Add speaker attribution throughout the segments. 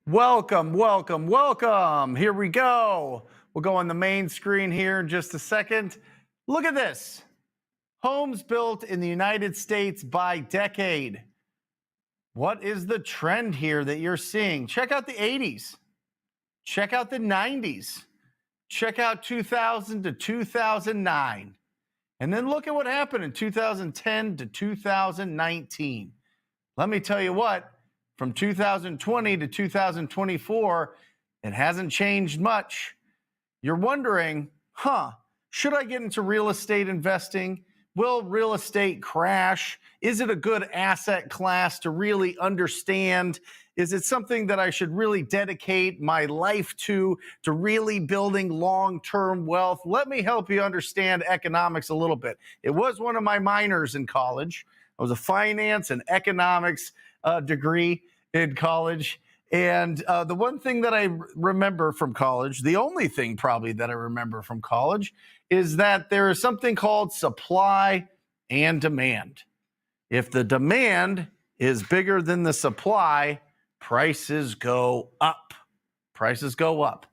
Speaker 1: Welcome, welcome, welcome. Here we go. We'll go on the main screen here in just a second. Look at this. Homes built in the United States by decade. What is the trend here that you're seeing? Check out the 80s. Check out the 90s. Check out 2000 to 2009. And then look at what happened in 2010 to 2019. Let me tell you what. From 2020 to 2024, it hasn't changed much. You're wondering, should I get into real estate investing? Will real estate crash? Is it a good asset class to really understand? Is it something that I should really dedicate my life to really building long-term wealth? Let me help you understand economics a little bit. It was one of my minors in college. I was a finance and economics degree in college. And the one thing that I remember from college, the only thing probably that I remember from college, is that there is something called supply and demand. If the demand is bigger than the supply, prices go up. Prices go up.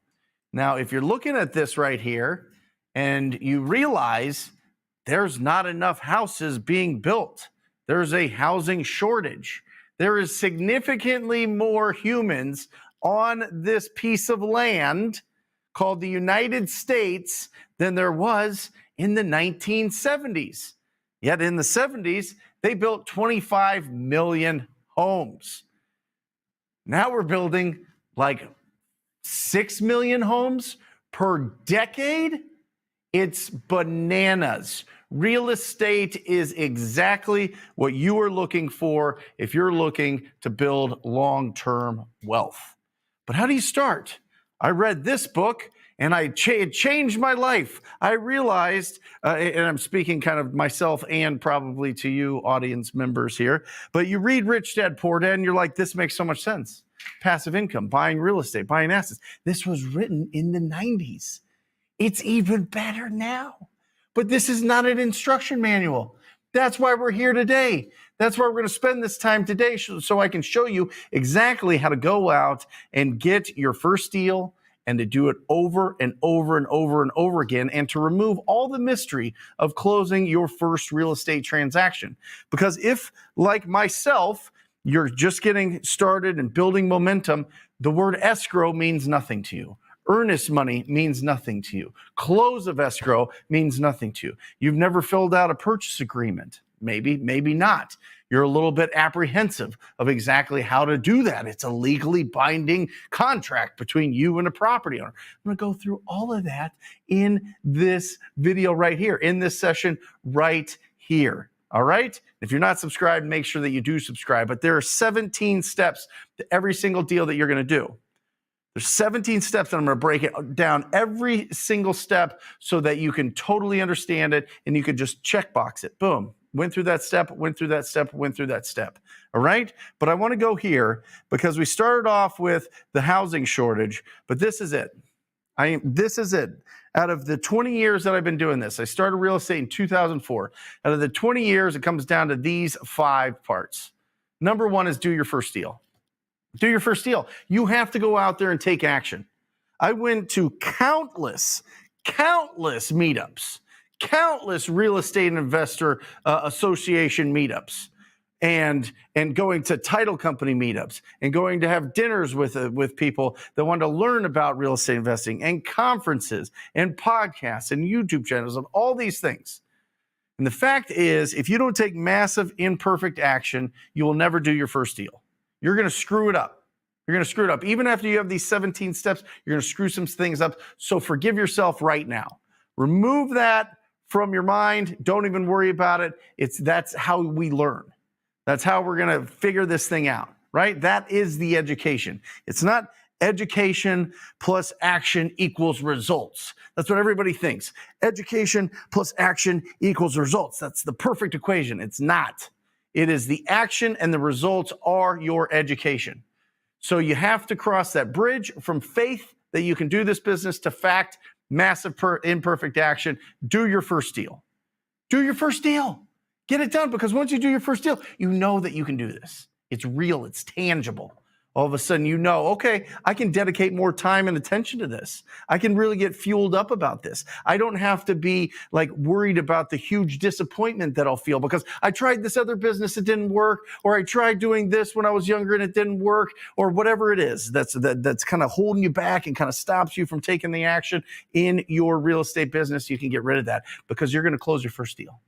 Speaker 1: Now, if you're looking at this right here and you realize there's not enough houses being built, there's a housing shortage. There is significantly more humans on this piece of land called the United States than there was in the 1970s. Yet in the 70s, they built 25 million homes. Now we're building like 6 million homes per decade. It's bananas. Real estate is exactly what you are looking for if you're looking to build long-term wealth. But how do you start? I read this book and it changed my life. I realized, and I'm speaking kind of myself and probably to you audience members here, but you read Rich Dad Poor Dad and you're like, this makes so much sense. Passive income, buying real estate, buying assets. This was written in the 90s. It's even better now. But this is not an instruction manual. That's why we're here today. That's why we're going to spend this time today so I can show you exactly how to go out and get your first deal and to do it over and over and over and over again and to remove all the mystery of closing your first real estate transaction. Because if, like myself, you're just getting started and building momentum, the word escrow means nothing to you. Earnest money means nothing to you. Close of escrow means nothing to you. You've never filled out a purchase agreement. Maybe, maybe not. You're a little bit apprehensive of exactly how to do that. It's a legally binding contract between you and a property owner. I'm going to go through all of that in this video right here, in this session right here. All right? If you're not subscribed, make sure that you do subscribe. But there are 17 steps to every single deal that you're going to do. There's 17 steps, and I'm going to break it down every single step so that you can totally understand it, and you can just checkbox it. Boom. Went through that step, went through that step, went through that step. All right? But I want to go here because we started off with the housing shortage, but this is it. This is it. Out of the 20 years that I've been doing this, I started real estate in 2004. Out of the 20 years, it comes down to these 5 parts. Number 1 is do your first deal. Do your first deal. You have to go out there and take action. I went to countless meetups, countless real estate investor association meetups, and going to title company meetups, and going to have dinners with people that want to learn about real estate investing, and conferences, and podcasts, and YouTube channels, and all these things. And the fact is, if you don't take massive imperfect action, you will never do your first deal. You're going to screw it up. You're going to screw it up. Even after you have these 17 steps, you're going to screw some things up. So forgive yourself right now. Remove that from your mind. Don't even worry about it. That's how we learn. That's how we're going to figure this thing out, right? That is the education. It's not education plus action equals results. That's what everybody thinks. Education plus action equals results. That's the perfect equation. It's not. It is the action, and the results are your education. So you have to cross that bridge from faith that you can do this business to fact, massive imperfect action. Do your first deal. Do your first deal. Get it done, because once you do your first deal, you know that you can do this. It's real. It's tangible. All of a sudden, you know, okay, I can dedicate more time and attention to this. I can really get fueled up about this. I don't have to be like worried about the huge disappointment that I'll feel because I tried this other business, it didn't work, or I tried doing this when I was younger and it didn't work, or whatever it is that's kind of holding you back and kind of stops you from taking the action in your real estate business. You can get rid of that because you're going to close your first deal.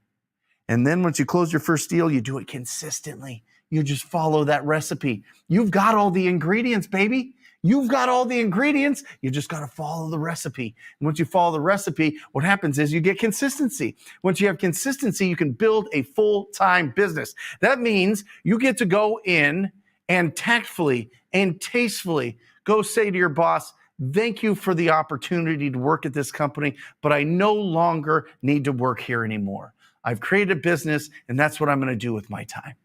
Speaker 1: And then once you close your first deal, you do it consistently. You just follow that recipe. You've got all the ingredients, baby. You've got all the ingredients. You just got to follow the recipe. And once you follow the recipe, what happens is you get consistency. Once you have consistency, you can build a full-time business. That means you get to go in and tactfully and tastefully go say to your boss, thank you for the opportunity to work at this company, but I no longer need to work here anymore. I've created a business, and that's what I'm going to do with my time.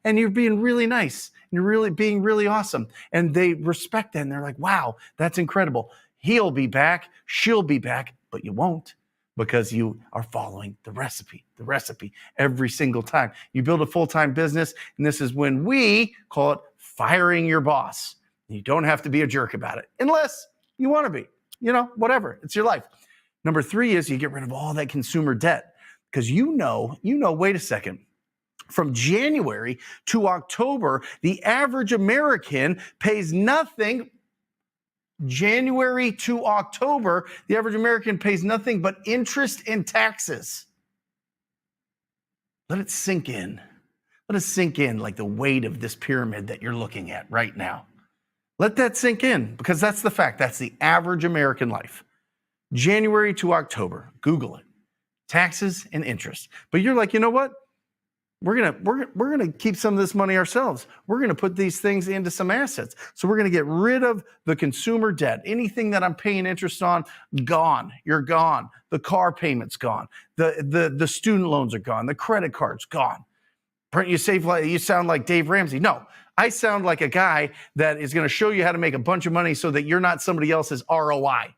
Speaker 1: And you're being really nice. You're really being really awesome. And they respect that. And they're like, wow, that's incredible. He'll be back. She'll be back. But you won't because you are following the recipe every single time. You build a full-time business, and this is when we call it firing your boss. You don't have to be a jerk about it unless you want to be. You know, whatever. It's your life. Number 3 is you get rid of all that consumer debt because you know, wait a second. From January to October, the average American pays nothing. January to October, the average American pays nothing but interest and taxes. Let it sink in. Let it sink in like the weight of this pyramid that you're looking at right now. Let that sink in because that's the fact. That's the average American life. January to October, Google it. Taxes and interest. But you're like, you know what? We're gonna keep some of this money ourselves. We're gonna put these things into some assets. So we're gonna get rid of the consumer debt. Anything that I'm paying interest on, gone. You're gone. The car payment's gone. The student loans are gone. The credit card's gone. Brent, you sound like Dave Ramsey. No, I sound like a guy that is gonna show you how to make a bunch of money so that you're not somebody else's ROI,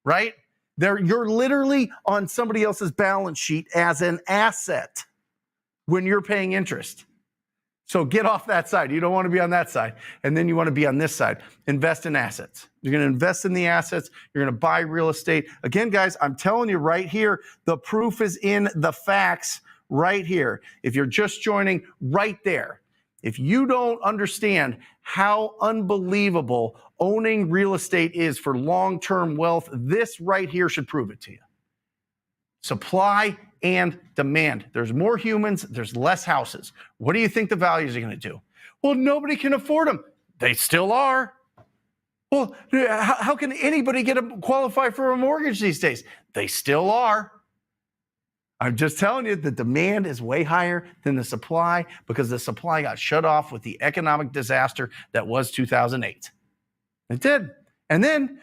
Speaker 1: right? You're literally on somebody else's balance sheet as an asset when you're paying interest. So get off that side. You don't want to be on that side. And then you want to be on this side. Invest in assets. You're going to invest in the assets. You're going to buy real estate. Again, guys, I'm telling you right here, the proof is in the facts right here. If you're just joining, right there. If you don't understand how unbelievable owning real estate is for long-term wealth, this right here should prove it to you. Supply and demand. There's more humans, there's less houses. What do you think the values are going to do? Well, nobody can afford them. They still are. Well, how can anybody qualify for a mortgage these days? They still are. I'm just telling you, the demand is way higher than the supply because the supply got shut off with the economic disaster that was 2008. It did. And then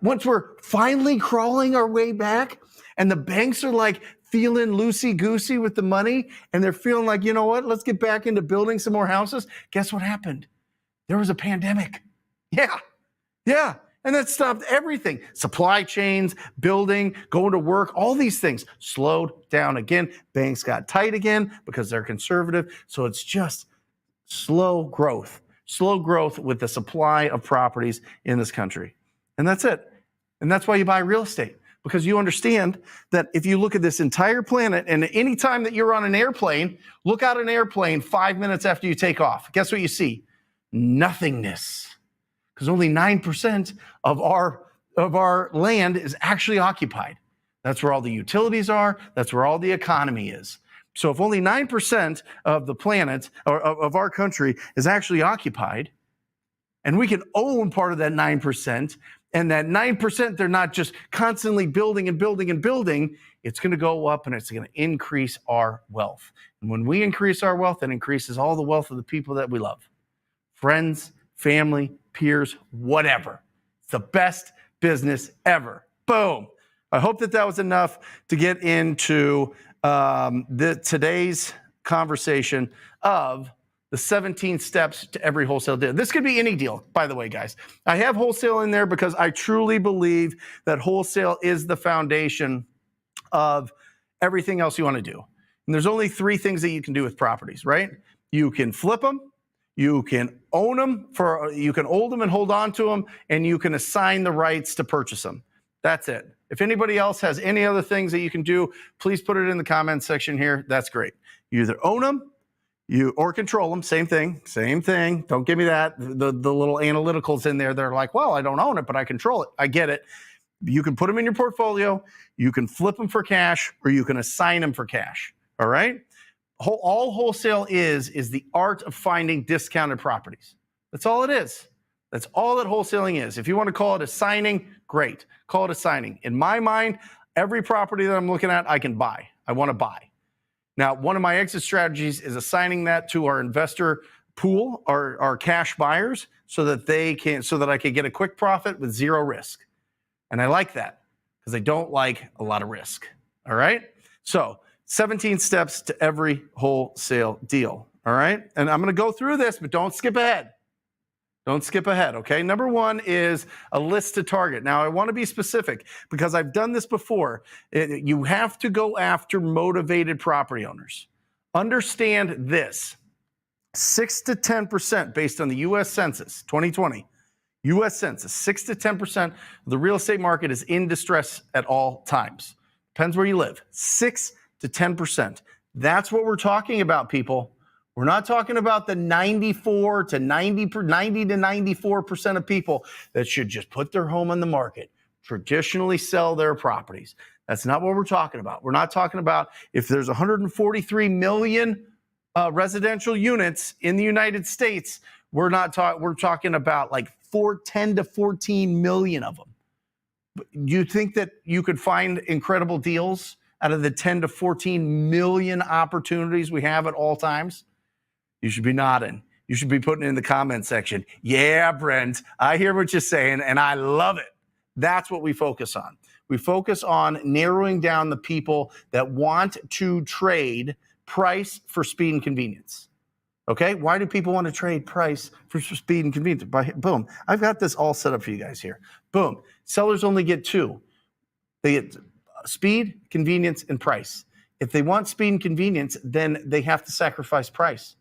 Speaker 1: once we're finally crawling our way back and the banks are like feeling loosey-goosey with the money and they're feeling like, you know what, let's get back into building some more houses. Guess what happened? There was a pandemic. Yeah. And that stopped everything. Supply chains, building, going to work, all these things slowed down again. Banks got tight again because they're conservative. So it's just slow growth with the supply of properties in this country. And that's it. And that's why you buy real estate, because you understand that if you look at this entire planet and any time that you're on an airplane, look out an airplane 5 minutes after you take off. Guess what you see? Nothingness. Because only 9% of our land is actually occupied. That's where all the utilities are. That's where all the economy is. So if only 9% of the planet or of our country is actually occupied, and we can own part of that 9%, and that 9%, they're not just constantly building and building and building, it's going to go up and it's going to increase our wealth. And when we increase our wealth, it increases all the wealth of the people that we love. Friends, family, peers, whatever. It's the best business ever. Boom. I hope that was enough to get into today's conversation of the 17 steps to every wholesale deal. This could be any deal, by the way, guys. I have wholesale in there because I truly believe that wholesale is the foundation of everything else you want to do. And there's only 3 things that you can do with properties, right? You can flip them, You can own them you can hold them and hold on to them, and you can assign the rights to purchase them. That's it. If anybody else has any other things that you can do, please put it in the comments section here. That's great. You either own them, or control them. Same thing. Don't give me that. The little analyticals in there, they're like, well, I don't own it, but I control it. I get it. You can put them in your portfolio, you can flip them for cash, or you can assign them for cash. All right? All wholesale is the art of finding discounted properties. That's all it is. That's all that wholesaling is. If you want to call it assigning, great. Call it assigning. In my mind, every property that I'm looking at, I can buy. I want to buy. Now, one of my exit strategies is assigning that to our investor pool, our cash buyers, so that I can get a quick profit with zero risk. And I like that because I don't like a lot of risk. All right? So 17 steps to every wholesale deal. All right? And I'm going to go through this, but don't skip ahead. Don't skip ahead, okay? Number one is a list to target. Now, I want to be specific because I've done this before. You have to go after motivated property owners. Understand this. 6 to 10% based on the U.S. Census 2020. U.S. Census, 6 to 10% of the real estate market is in distress at all times. Depends where you live. 6 to 10%. That's what we're talking about, people. We're not talking about the 90 to 94% of people that should just put their home on the market, traditionally sell their properties. That's not what we're talking about. We're not talking about if there's 143 million residential units in the United States. We're talking about like 10 to 14 million of them. You think that you could find incredible deals out of the 10 to 14 million opportunities we have at all times? You should be nodding. You should be putting it in the comment section. Yeah, Brent, I hear what you're saying, and I love it. That's what we focus on. We focus on narrowing down the people that want to trade price for speed and convenience. Okay? Why do people want to trade price for speed and convenience? Boom. I've got this all set up for you guys here. Boom. Sellers only get two. They get speed, convenience, and price. If they want speed and convenience, then they have to sacrifice price.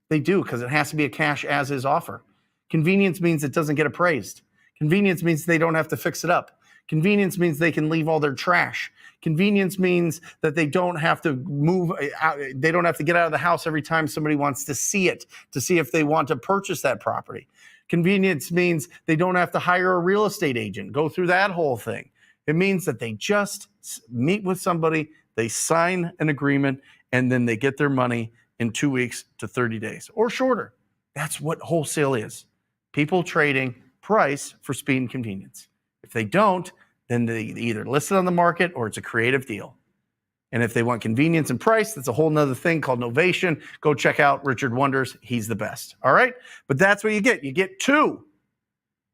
Speaker 1: They do, because it has to be a cash as is offer. Convenience means it doesn't get appraised. Convenience means they don't have to fix it up. Convenience means they can leave all their trash. Convenience means that they don't have to move out. They don't have to get out of the house every time somebody wants to see it, to see if they want to purchase that property. Convenience means they don't have to hire a real estate agent, go through that whole thing. It means that they just meet with somebody, they sign an agreement, and then they get their money in 2 weeks to 30 days or shorter. That's what wholesale is. People trading price for speed and convenience. If they don't, then they either list it on the market or it's a creative deal. And if they want convenience and price, that's a whole nother thing called novation. Go check out Richard Wonders. He's the best. All right? But that's what you get. You get two.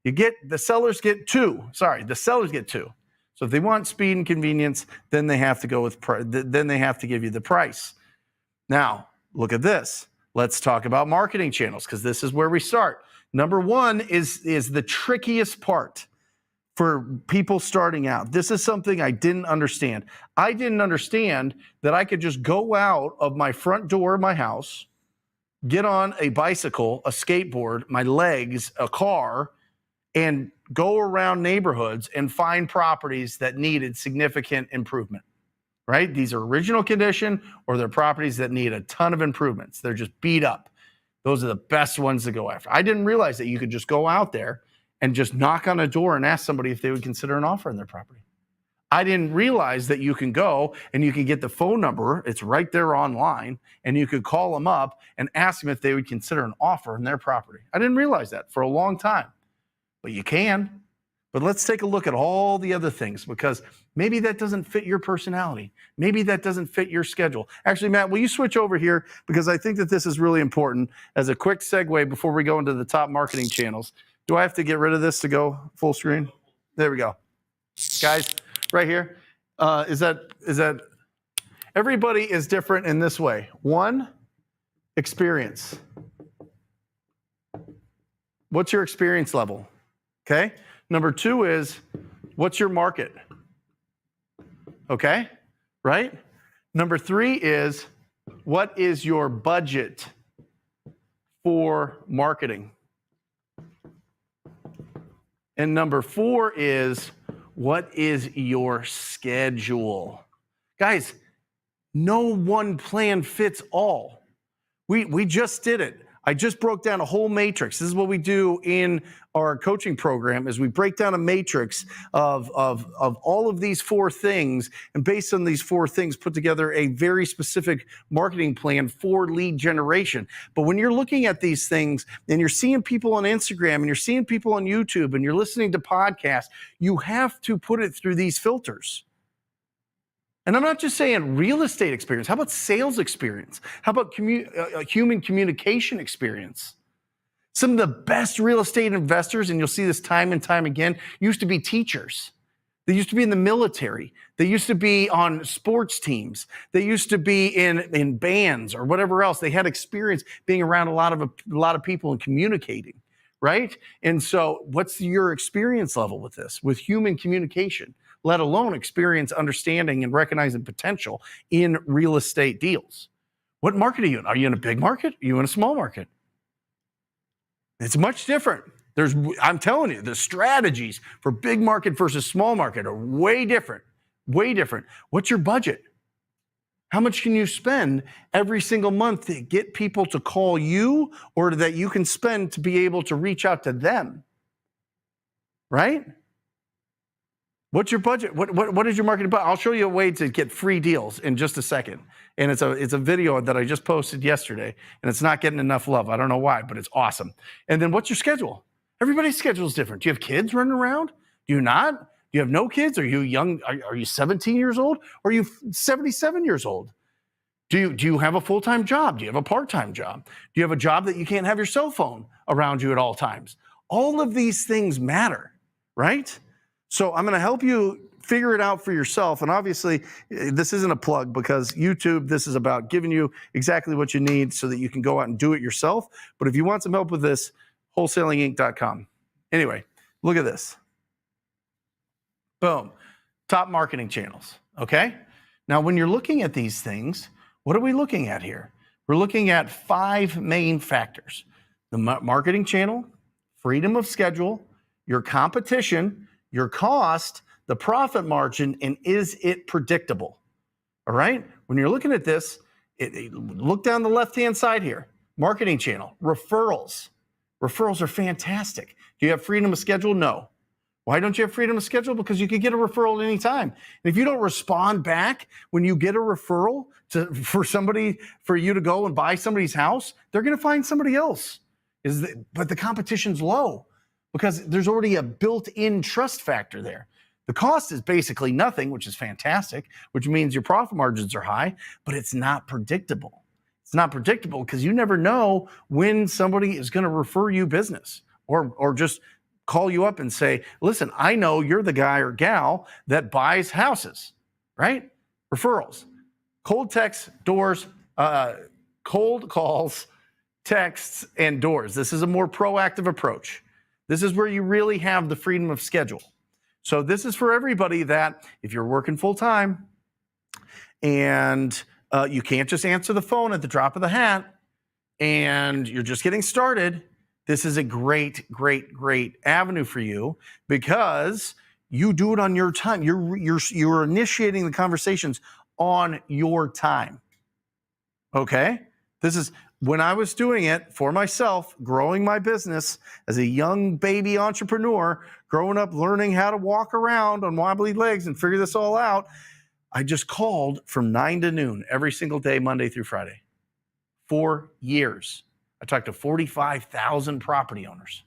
Speaker 1: The sellers get two. The sellers get two. So if they want speed and convenience, then they have to go with then they have to give you the price. Now, look at this. Let's talk about marketing channels, because this is where we start. Number one is the trickiest part for people starting out. This is something I didn't understand. I didn't understand that I could just go out of my front door of my house, get on a bicycle, a skateboard, my legs, a car, and go around neighborhoods and find properties that needed significant improvement. Right? These are original condition, or they're properties that need a ton of improvements. They're just beat up. Those are the best ones to go after. I didn't realize that you could just go out there and just knock on a door and ask somebody if they would consider an offer on their property. I didn't realize that you can go and you can get the phone number. It's right there online, and you could call them up and ask them if they would consider an offer on their property. I didn't realize that for a long time, but you can. But let's take a look at all the other things, because maybe that doesn't fit your personality. Maybe that doesn't fit your schedule. Actually, Matt, will you switch over here? Because I think that this is really important as a quick segue before we go into the top marketing channels. Do I have to get rid of this to go full screen? There we go. Guys, right here. Is that everybody is different in this way. One, experience. What's your experience level? Okay. Number two is, what's your market? Okay, right? Number three is, what is your budget for marketing. And number 4 is, what is your schedule? Guys, no one plan fits all. We just did it. I just broke down a whole matrix. This is what we do in our coaching program, is we break down a matrix of all of these 4 things, and based on these 4 things, put together a very specific marketing plan for lead generation. But when you're looking at these things and you're seeing people on Instagram and you're seeing people on YouTube and you're listening to podcasts, you have to put it through these filters. And I'm not just saying real estate experience. How about sales experience? How about human communication experience? Some of the best real estate investors, and you'll see this time and time again, used to be teachers. They used to be in the military. They used to be on sports teams. They used to be in bands or whatever else. They had experience being around a lot of people and communicating, right? And so what's your experience level with this, with human communication, let alone experience, understanding, and recognizing potential in real estate deals? What market are you in? Are you in a big market? Are you in a small market? It's much different. I'm telling you, the strategies for big market versus small market are way different, way different. What's your budget? How much can you spend every single month to get people to call you, or that you can spend to be able to reach out to them, right? What's your budget? What is your marketing budget? I'll show you a way to get free deals in just a second. And it's a video that I just posted yesterday, and it's not getting enough love. I don't know why, but it's awesome. And then what's your schedule? Everybody's schedule is different. Do you have kids running around? Do you not? Do you have no kids? Are you young? Are you 17 years old? Or are you 77 years old? Do you have a full-time job? Do you have a part-time job? Do you have a job that you can't have your cell phone around you at all times? All of these things matter, right? So I'm going to help you figure it out for yourself. And obviously, this isn't a plug, because YouTube, this is about giving you exactly what you need so that you can go out and do it yourself. But if you want some help with this, wholesalinginc.com. Anyway, look at this. Boom. Top marketing channels. Okay. Now, when you're looking at these things, what are we looking at here? We're looking at 5 main factors: the marketing channel, freedom of schedule, your competition, your cost, the profit margin, and is it predictable? All right. When you're looking at this, look down the left-hand side here. Marketing channel, referrals. Referrals are fantastic. Do you have freedom of schedule? No. Why don't you have freedom of schedule? Because you can get a referral at any time. And if you don't respond back when you get a referral for you to go and buy somebody's house, they're going to find somebody else. But the competition's low, because there's already a built-in trust factor there. The cost is basically nothing, which is fantastic, which means your profit margins are high, but it's not predictable. It's not predictable because you never know when somebody is going to refer you business, or just call you up and say, listen, I know you're the guy or gal that buys houses, right? Referrals, cold texts, doors, cold calls, texts, and doors. This is a more proactive approach. This is where you really have the freedom of schedule. So this is for everybody that if you're working full time and you can't just answer the phone at the drop of the hat and you're just getting started, this is a great, great, great avenue for you, because you do it on your time. You're initiating the conversations on your time. Okay? This is when I was doing it for myself, growing my business as a young baby entrepreneur, growing up, learning how to walk around on wobbly legs and figure this all out. I just called from 9 to noon every single day, Monday through Friday, 4 years. I talked to 45,000 property owners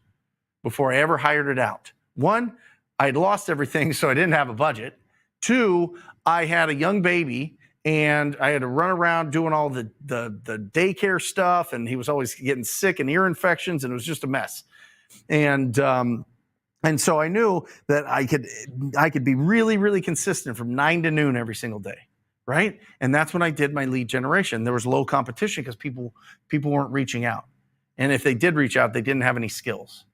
Speaker 1: before I ever hired it out. 1, I had lost everything, so I didn't have a budget. 2, I had a young baby, and I had to run around doing all the daycare stuff, and he was always getting sick and ear infections, and it was just a mess. And so I knew that I could be really, really consistent from 9 to noon every single day, right? And that's when I did my lead generation. There was low competition because people weren't reaching out. And if they did reach out, they didn't have any skills,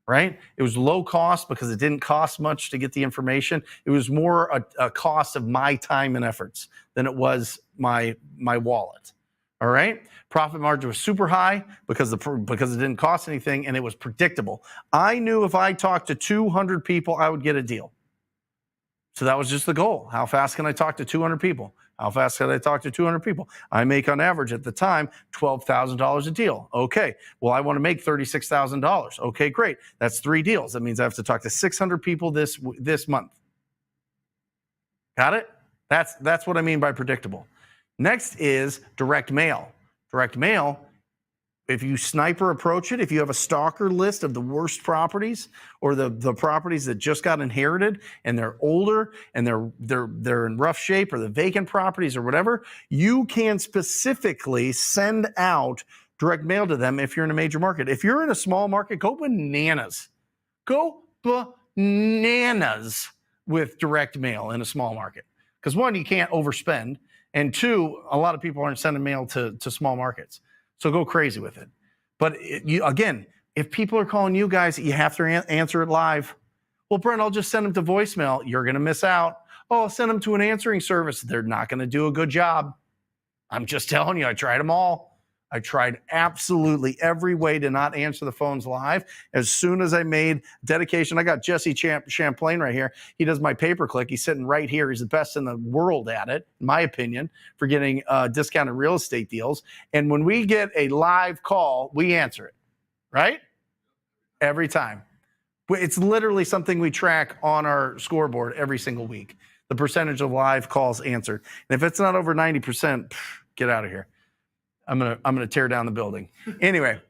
Speaker 1: right? It was low cost because it didn't cost much to get the information. It was more a cost of my time and efforts than it was my wallet, All right. Profit margin was super high because it didn't cost anything and it was predictable. I knew if I talked to 200 people, I would get a deal. So that was just the goal. How fast can I talk to 200 people? How fast can I talk to 200 people? I make on average at the time $12,000 a deal. Okay. Well, I want to make $36,000. Okay, great. That's 3 deals. That means I have to talk to 600 people this month. Got it? That's what I mean by predictable. Next is direct mail. Direct mail, if you sniper approach it, if you have a stalker list of the worst properties or the properties that just got inherited and they're older and they're in rough shape, or the vacant properties or whatever, you can specifically send out direct mail to them if you're in a major market. If you're in a small market, go bananas. Go bananas with direct mail in a small market. Because 1, you can't overspend, and 2, a lot of people aren't sending mail to small markets. So go crazy with it. But again, if people are calling you guys, you have to answer it live. Well, Brent, I'll just send them to voicemail. You're going to miss out. Oh, I'll send them to an answering service. They're not going to do a good job. I'm just telling you, I tried them all. I tried absolutely every way to not answer the phones live. As soon as I made dedication, I got Jesse Champlain right here. He does my pay-per-click. He's sitting right here. He's the best in the world at it, in my opinion, for getting discounted real estate deals. And when we get a live call, we answer it, right? Every time. It's literally something we track on our scoreboard every single week, the percentage of live calls answered. And if it's not over 90%, get out of here. I'm gonna tear down the building. Anyway,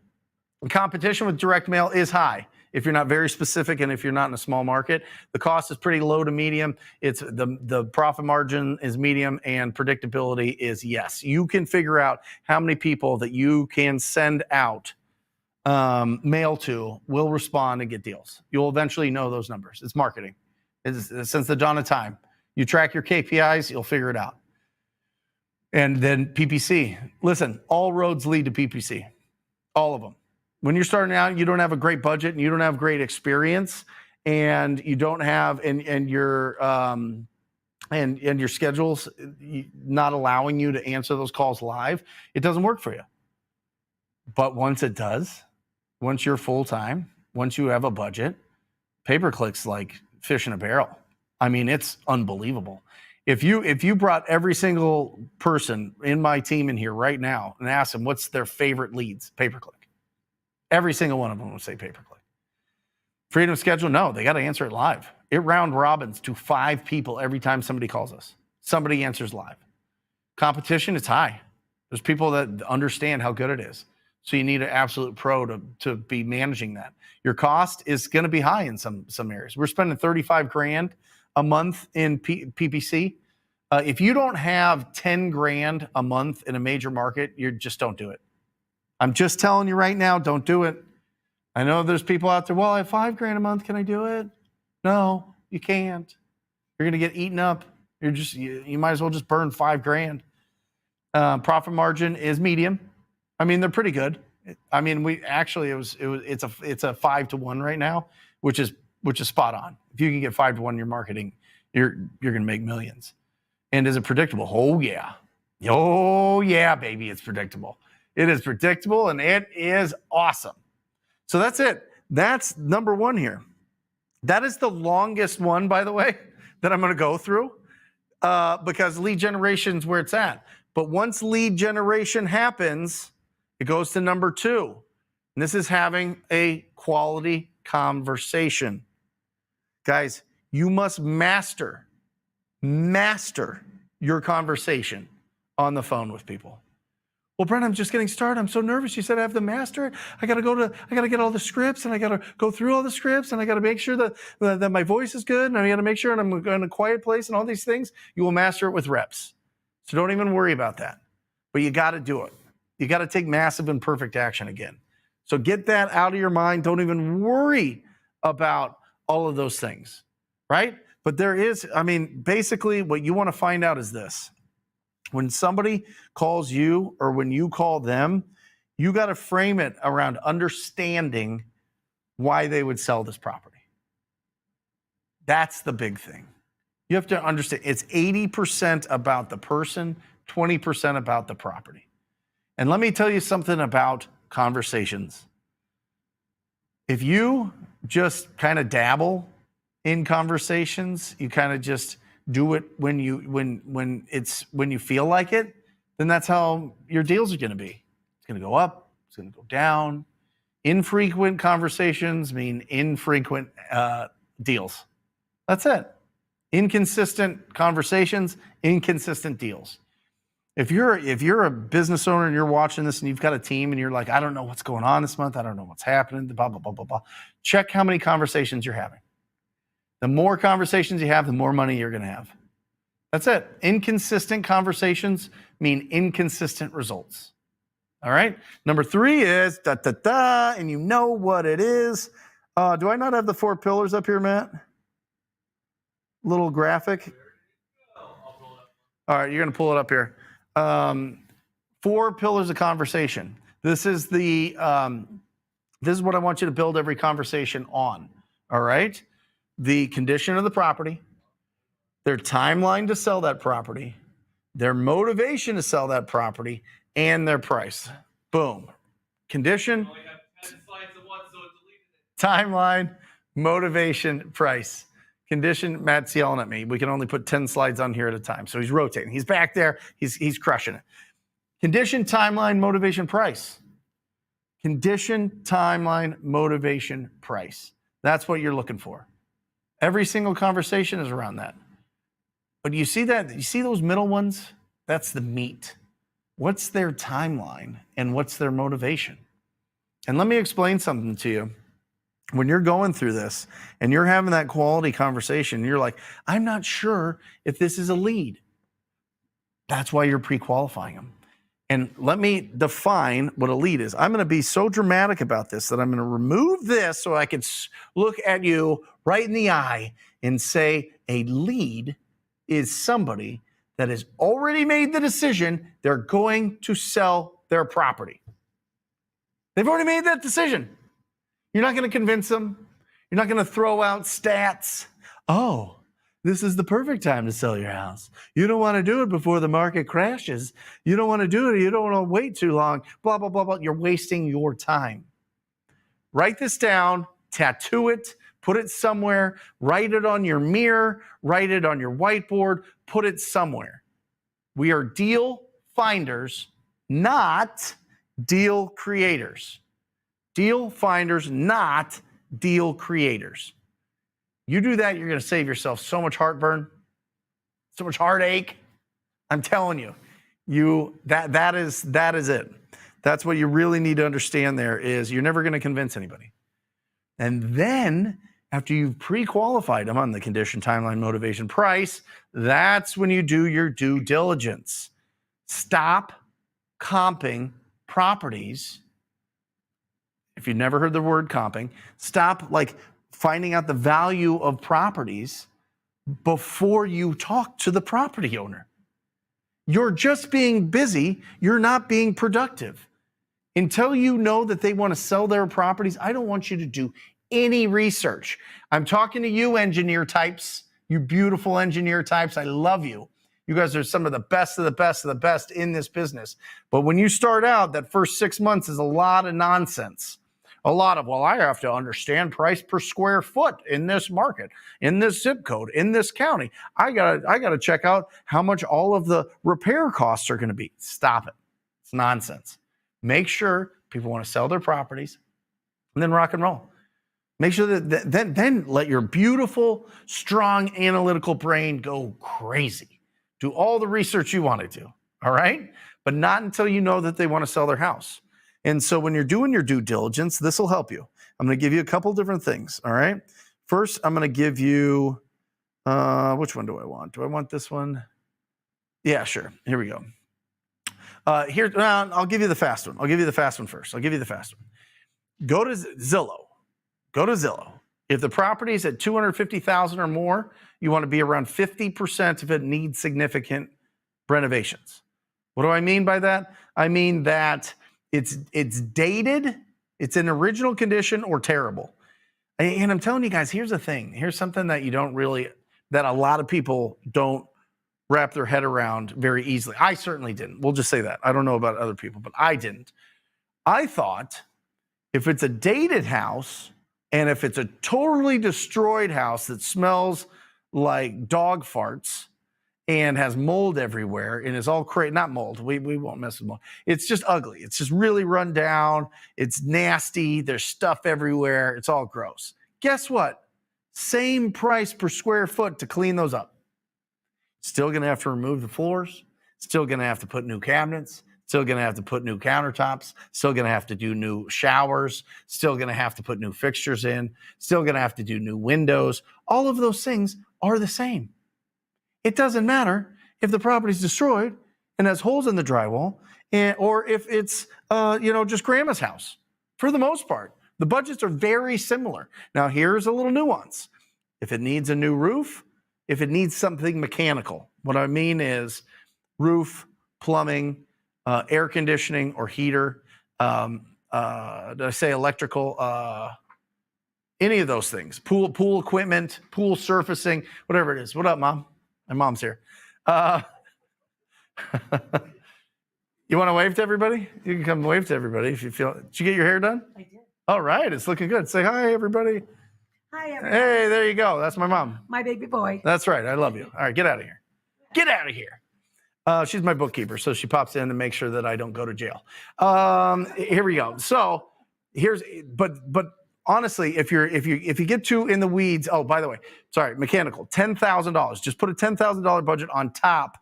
Speaker 1: the competition with direct mail is high. If you're not very specific and if you're not in a small market, the cost is pretty low to medium. It's the profit margin is medium and predictability is yes. You can figure out how many people that you can send out mail to will respond and get deals. You'll eventually know those numbers. It's marketing. Since the dawn of time. You track your KPIs, you'll figure it out. And then PPC. Listen, all roads lead to PPC. All of them. When you're starting out, you don't have a great budget and you don't have great experience, and you don't have and your schedules not allowing you to answer those calls live, it doesn't work for you. But once it does, once you're full time, once you have a budget, pay-per-click's like fish in a barrel. I mean, it's unbelievable. If you brought every single person in my team in here right now and asked them what's their favorite leads, pay-per-click, every single one of them would say pay-per-click. Freedom of schedule, no, they got to answer it live. It round robins to 5 people every time somebody calls us. Somebody answers live. Competition, it's high. There's people that understand how good it is. So you need an absolute pro to be managing that. Your cost is going to be high in some areas. We're spending $35,000 a month in PPC. If you don't have $10,000 a month in a major market, you just don't do it. I'm just telling you right now, don't do it. I know there's people out there, well, I have $5,000 a month. Can I do it? No, you can't. You're going to get eaten up. You might as well just burn $5,000. Profit margin is medium. I mean, they're pretty good. I mean, it's a 5-to-1 right now, which is spot on. If you can get 5-to-1 in your marketing, you're going to make millions. And is it predictable? Oh yeah. Oh yeah, baby, it's predictable. It is predictable and it is awesome. So that's it. That's number 1 here. That is the longest one, by the way, that I'm going to go through because lead generation is where it's at. But once lead generation happens, it goes to number 2. And this is having a quality conversation. Guys, you must master your conversation on the phone with people. Well, Brent, I'm just getting started. I'm so nervous. You said I have to master it. I got to get all the scripts and I got to go through all the scripts and I got to make sure that my voice is good and I got to make sure and I'm in a quiet place and all these things. You will master it with reps. So don't even worry about that. But you got to do it. You got to take massive and perfect action again. So get that out of your mind. Don't even worry about all of those things, right? But basically what you want to find out is this. When somebody calls you or when you call them, you got to frame it around understanding why they would sell this property. That's the big thing. You have to understand it's 80% about the person, 20% about the property. And let me tell you something about conversations. If you just kind of dabble in conversations, you kind of just do it when you feel like it, then that's how your deals are going to be. It's going to go up, it's going to go down. Infrequent conversations mean infrequent deals. That's it. Inconsistent conversations, inconsistent deals. If you're a business owner and you're watching this and you've got a team and you're like, I don't know what's going on this month, I don't know what's happening, blah, blah, blah, blah, blah. Check how many conversations you're having. The more conversations you have, the more money you're going to have. That's it. Inconsistent conversations mean inconsistent results. All right. Number 3 is and you know what it is. Do I not have the 4 pillars up here, Matt? Little graphic. All right, you're going to pull it up here. 4 pillars of conversation. This is what I want you to build every conversation on. All right. The condition of the property, their timeline to sell that property, their motivation to sell that property, and their price. Boom. Condition, timeline, motivation, price. Condition, Matt's yelling at me. We can only put 10 slides on here at a time. So he's rotating. He's back there. He's crushing it. Condition, timeline, motivation, price. Condition, timeline, motivation, price. That's what you're looking for. Every single conversation is around that. But you see that? You see those middle ones? That's the meat. What's their timeline and what's their motivation? And let me explain something to you. When you're going through this and you're having that quality conversation, you're like, I'm not sure if this is a lead. That's why you're pre-qualifying them. And let me define what a lead is. I'm going to be so dramatic about this that I'm going to remove this so I can look at you right in the eye and say a lead is somebody that has already made the decision they're going to sell their property. They've already made that decision. You're not going to convince them. You're not going to throw out stats. Oh, this is the perfect time to sell your house. You don't want to do it before the market crashes. You don't want to do it. You don't want to wait too long. Blah, blah, blah, blah. You're wasting your time. Write this down, tattoo it, put it somewhere, write it on your mirror, write it on your whiteboard, put it somewhere. We are deal finders, not deal creators. Deal finders, not deal creators. You do that, you're going to save yourself so much heartburn, so much heartache. I'm telling you, that is it. That's what you really need to understand there is you're never going to convince anybody. And then after you've pre-qualified them on the condition, timeline, motivation, price, that's when you do your due diligence. Stop comping properties. If you've never heard the word comping, stop finding out the value of properties before you talk to the property owner. You're just being busy. You're not being productive. Until you know that they want to sell their properties, I don't want you to do any research. I'm talking to you engineer types, you beautiful engineer types. I love you. You guys are some of the best of the best of the best in this business. But when you start out, that first 6 months is a lot of nonsense. A lot of, well, I have to understand price per square foot in this market, in this zip code, in this county. I gotta check out how much all of the repair costs are going to be. Stop it. It's nonsense. Make sure people want to sell their properties and then rock and roll. Make sure that then let your beautiful, strong, analytical brain go crazy. Do all the research you want to do, all right? But not until you know that they want to sell their house. And so when you're doing your due diligence, this will help you. I'm going to give you a couple different things, all right? First, I'm going to give you, which one do I want? Do I want this one? Yeah, sure. Here we go. I'll give you the fast one. I'll give you the fast one first. I'll give you the fast one. Go to Zillow. Go to Zillow. If the property is at $250,000 or more, you want to be around 50% of it needs significant renovations. What do I mean by that? I mean that it's dated, it's in original condition or terrible. And I'm telling you guys, here's the thing. Here's something that that a lot of people don't wrap their head around very easily. I certainly didn't. We'll just say that. I don't know about other people, but I didn't. I thought if it's a dated house and if it's a totally destroyed house that smells like dog farts and has mold everywhere and is all not mold, we won't mess with mold. It's just ugly. It's just really run down. It's nasty. There's stuff everywhere. It's all gross. Guess what? Same price per square foot to clean those up. Still going to have to remove the floors. Still going to have to put new cabinets. Still going to have to put new countertops. Still going to have to do new showers. Still going to have to put new fixtures in. Still going to have to do new windows. All of those things are the same. It doesn't matter if the property's destroyed and has holes in the drywall, or if it's just grandma's house. For the most part, the budgets are very similar. Now, here's a little nuance. If it needs a new roof, if it needs something mechanical, what I mean is roof, plumbing, air conditioning or heater, did I say electrical? Any of those things, pool equipment, pool surfacing, whatever it is. What up, Mom? My mom's here. You want to wave to everybody? You can come wave to everybody if you feel. Did you get your hair done? I did. All right, it's looking good. Say hi, everybody.
Speaker 2: Hi, everybody.
Speaker 1: Hey, there you go. That's my mom.
Speaker 2: My baby boy.
Speaker 1: That's right. I love you. All right, get out of here. Get out of here. She's my bookkeeper, so she pops in to make sure that I don't go to jail. Here we go. So but honestly, if you get too in the weeds, oh, by the way, sorry, mechanical, $10,000. Just put a $10,000 budget on top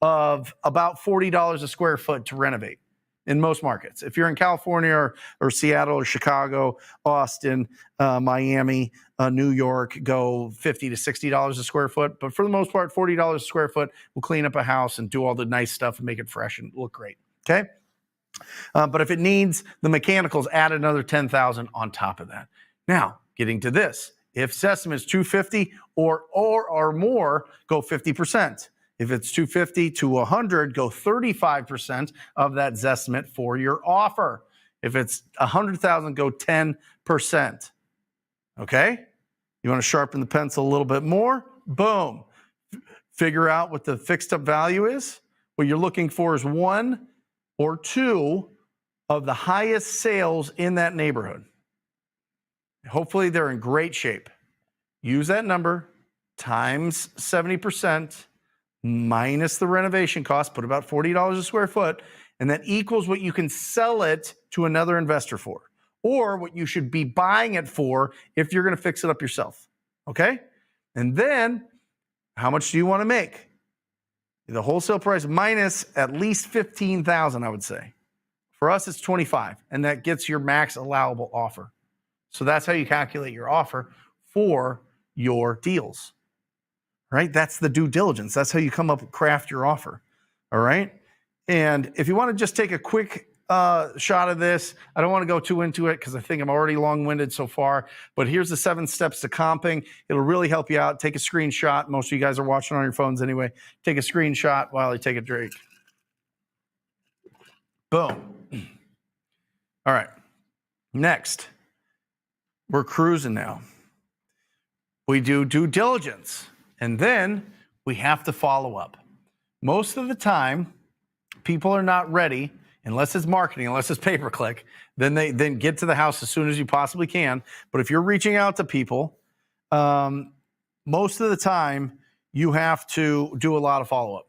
Speaker 1: of about $40 a square foot to renovate in most markets. If you're in California or Seattle or Chicago, Austin, Miami, New York, go $50 to $60 a square foot. But for the most part, $40 a square foot will clean up a house and do all the nice stuff and make it fresh and look great. Okay. But if it needs the mechanicals, add another $10,000 on top of that. Now, getting to this, if Sesame is $250 or more, go 50%. If it's $250 to $100, go 35% of that Zestimate for your offer. If it's $100,000, go 10%. Okay? You want to sharpen the pencil a little bit more? Boom. Figure out what the fixed up value is. What you're looking for is one or two of the highest sales in that neighborhood. Hopefully they're in great shape. Use that number times 70%. Minus the renovation cost, put about $40 a square foot, and that equals what you can sell it to another investor for, or what you should be buying it for if you're going to fix it up yourself. Okay? And then, how much do you want to make? The wholesale price minus at least $15,000, I would say. For us, it's $25,000, and that gets your max allowable offer. So that's how you calculate your offer for your deals. Right? That's the due diligence. That's how you come up with craft your offer. All right. And if you want to just take a quick shot of this, I don't want to go too into it because I think I'm already long-winded so far, but here's the 7 steps to comping. It'll really help you out. Take a screenshot. Most of you guys are watching on your phones anyway. Take a screenshot while you take a drink. Boom. All right. Next, we're cruising now. We do due diligence. And then we have to follow up. Most of the time, people are not ready, unless it's marketing, unless it's pay-per-click, then get to the house as soon as you possibly can. But if you're reaching out to people, most of the time, you have to do a lot of follow-up.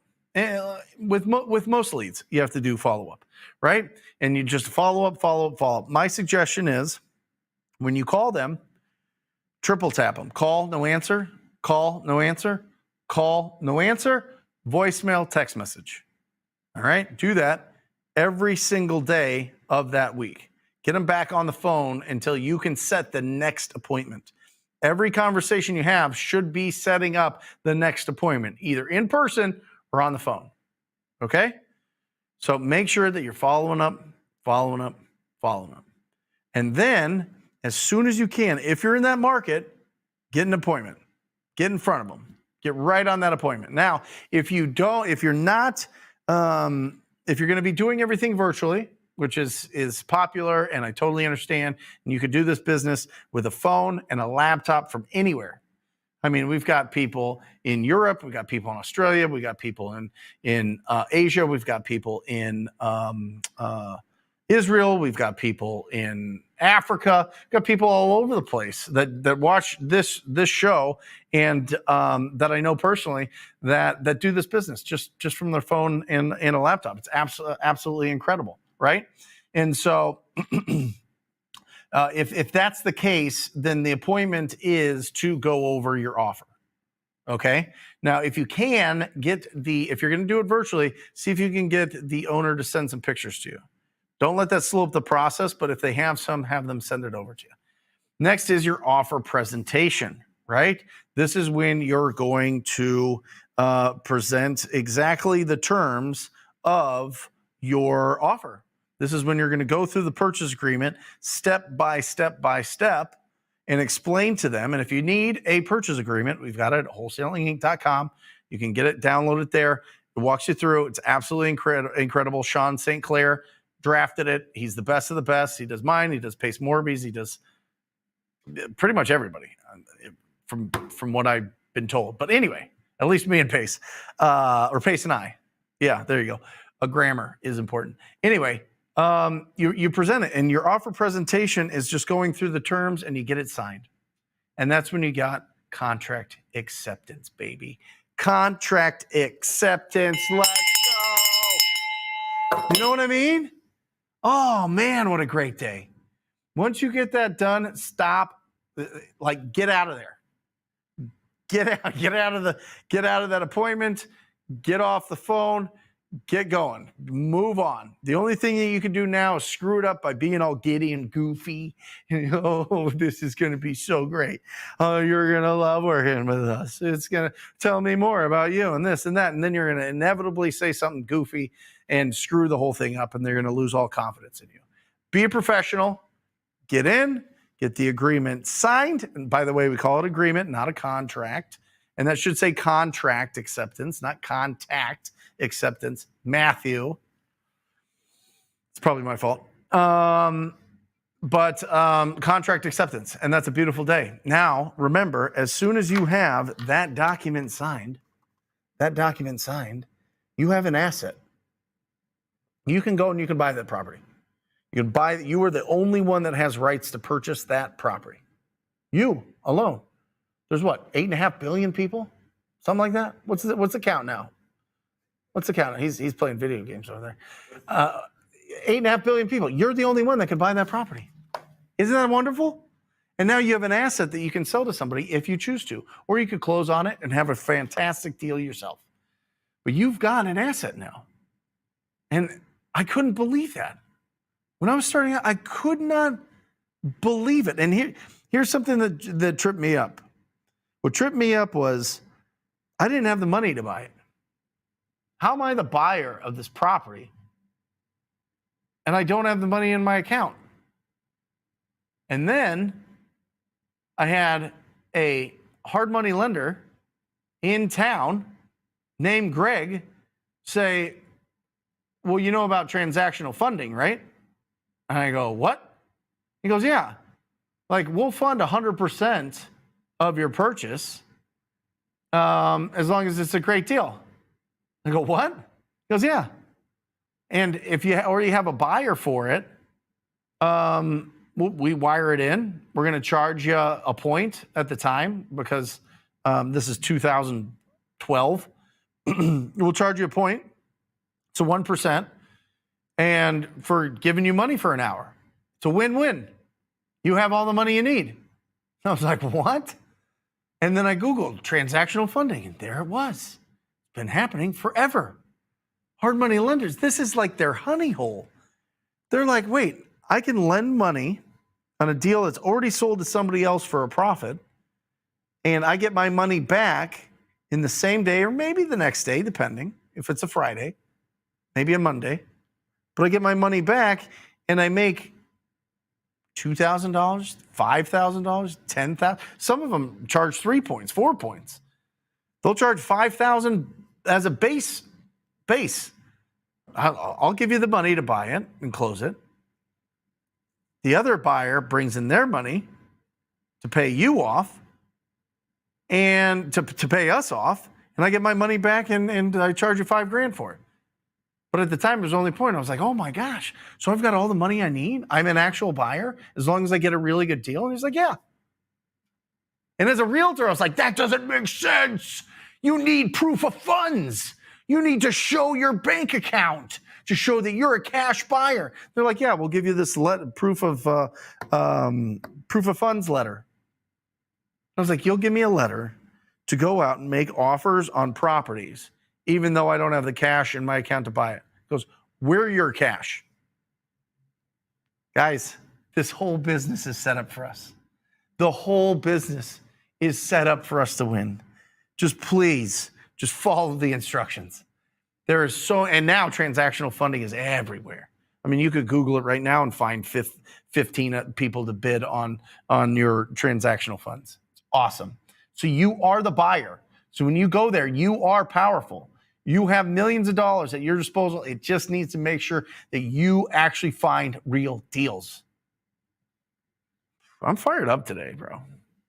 Speaker 1: With most leads, you have to do follow-up, right? And you just follow up. My suggestion is, when you call them, triple tap them. Call, no answer. Call, no answer. Call, no answer. Voicemail, text message. All right? Do that every single day of that week. Get them back on the phone until you can set the next appointment. Every conversation you have should be setting up the next appointment, either in person or on the phone. Okay? So make sure that you're following up. And then, as soon as you can, if you're in that market, get an appointment. Get in front of them. Get right on that appointment. Now, if you're going to be doing everything virtually, which is popular, and I totally understand, and you could do this business with a phone and a laptop from anywhere. I mean, we've got people in Europe, we've got people in Australia, we've got people in Asia, we've got people in Israel, we've got people in Africa, we've got people all over the place that watch this show and that I know personally that do this business just from their phone and a laptop. It's absolutely incredible, right? And so if that's the case, then the appointment is to go over your offer. Okay. Now, if you can if you're going to do it virtually, see if you can get the owner to send some pictures to you. Don't let that slow up the process, but if they have some, have them send it over to you. Next is your offer presentation, right? This is when you're going to present exactly the terms of your offer. This is when you're going to go through the purchase agreement step by step by step and explain to them. And if you need a purchase agreement, we've got it at wholesalinginc.com. You can get it, download it there. It walks you through. It's absolutely incredible. Sean St. Clair drafted it. He's the best of the best. He does mine. He does Pace Morby's. He does pretty much everybody from what I've been told. But anyway, at least me and Pace, or Pace and I. Yeah, there you go. A grammar is important. Anyway, you present it, and your offer presentation is just going through the terms, and you get it signed. And that's when you got contract acceptance, baby. Contract acceptance. Let's go. You know what I mean? Oh, man, what a great day. Once you get that done, stop. Like, get out of there. Get out of that appointment. Get off the phone. Get going. Move on. The only thing that you can do now is screw it up by being all giddy and goofy. Oh, this is going to be so great. Oh, you're going to love working with us. It's going to tell me more about you and this and that. And then you're going to inevitably say something goofy and screw the whole thing up, and they're going to lose all confidence in you. Be a professional. Get in. Get the agreement signed. And by the way, we call it agreement, not a contract. And that should say contract acceptance, not contact acceptance. Matthew. It's probably my fault. But contract acceptance. And that's a beautiful day. Now, remember, as soon as you have that document signed, you have an asset. You can go and you can buy that property. You are the only one that has rights to purchase that property. You alone. There's what, 8.5 billion people? Something like that? What's the count now? What's the count? He's playing video games over there. 8.5 billion people. You're the only one that can buy that property. Isn't that wonderful? And now you have an asset that you can sell to somebody if you choose to, or you could close on it and have a fantastic deal yourself. But you've got an asset now. And I couldn't believe that. When I was starting out, I could not believe it. And here's something that tripped me up. What tripped me up was I didn't have the money to buy it. How am I the buyer of this property and I don't have the money in my account? And then I had a hard money lender in town named Greg say, well, you know about transactional funding, right? And I go, what? He goes, yeah. Like, we'll fund 100% of your purchase as long as it's a great deal. I go, what? He goes, yeah. And if you already have a buyer for it, we wire it in. We're going to charge you a point at the time because this is 2012. We'll charge you a point. It's a 1%. And for giving you money for an hour. It's a win-win. You have all the money you need. I was like, what? And then I Googled transactional funding, and there it was. It's been happening forever. Hard money lenders, this is like their honey hole. They're like, wait, I can lend money on a deal that's already sold to somebody else for a profit, and I get my money back in the same day or maybe the next day, depending if it's a Friday, maybe a Monday. But I get my money back, and I make $2,000, $5,000, $10,000. Some of them charge 3 points, 4 points. They'll charge $5,000 as a base. I'll give you the money to buy it and close it. The other buyer brings in their money to pay you off, and to pay us off, and I get my money back, and I charge you $5,000 for it. But at the time, it was the only point. I was like, oh my gosh, so I've got all the money I need? I'm an actual buyer as long as I get a really good deal? And he's like, yeah. And as a realtor, I was like, that doesn't make sense. You need proof of funds. You need to show your bank account to show that you're a cash buyer. They're like, yeah, we'll give you this proof of funds letter. I was like, you'll give me a letter to go out and make offers on properties, even though I don't have the cash in my account to buy it. He goes, where are your cash? Guys, this whole business is set up for us. The whole business is set up for us to win. Just please, just follow the instructions. There is and now transactional funding is everywhere. I mean, you could Google it right now and find 15 people to bid on your transactional funds. It's awesome. So you are the buyer. So when you go there, you are powerful. You have millions of dollars at your disposal. It just needs to make sure that you actually find real deals. I'm fired up today, bro.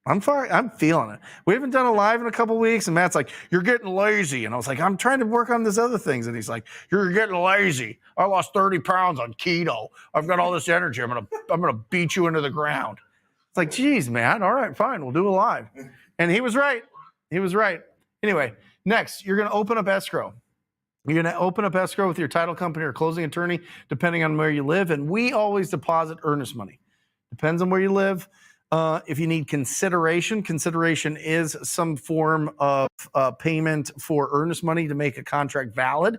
Speaker 1: I'm feeling it. We haven't done a live in a couple weeks, and Matt's like, you're getting lazy. And I was like, I'm trying to work on this other things. And he's like, you're getting lazy. I lost 30 pounds on keto. I've got all this energy. I'm gonna beat you into the ground. It's like, geez, man. All right, fine. We'll do a live. And he was right. He was right. Anyway, next, you're gonna open up escrow. You're gonna open up escrow with your title company or closing attorney, depending on where you live. And we always deposit earnest money. Depends on where you live. If you need consideration is some form of payment for earnest money to make a contract valid.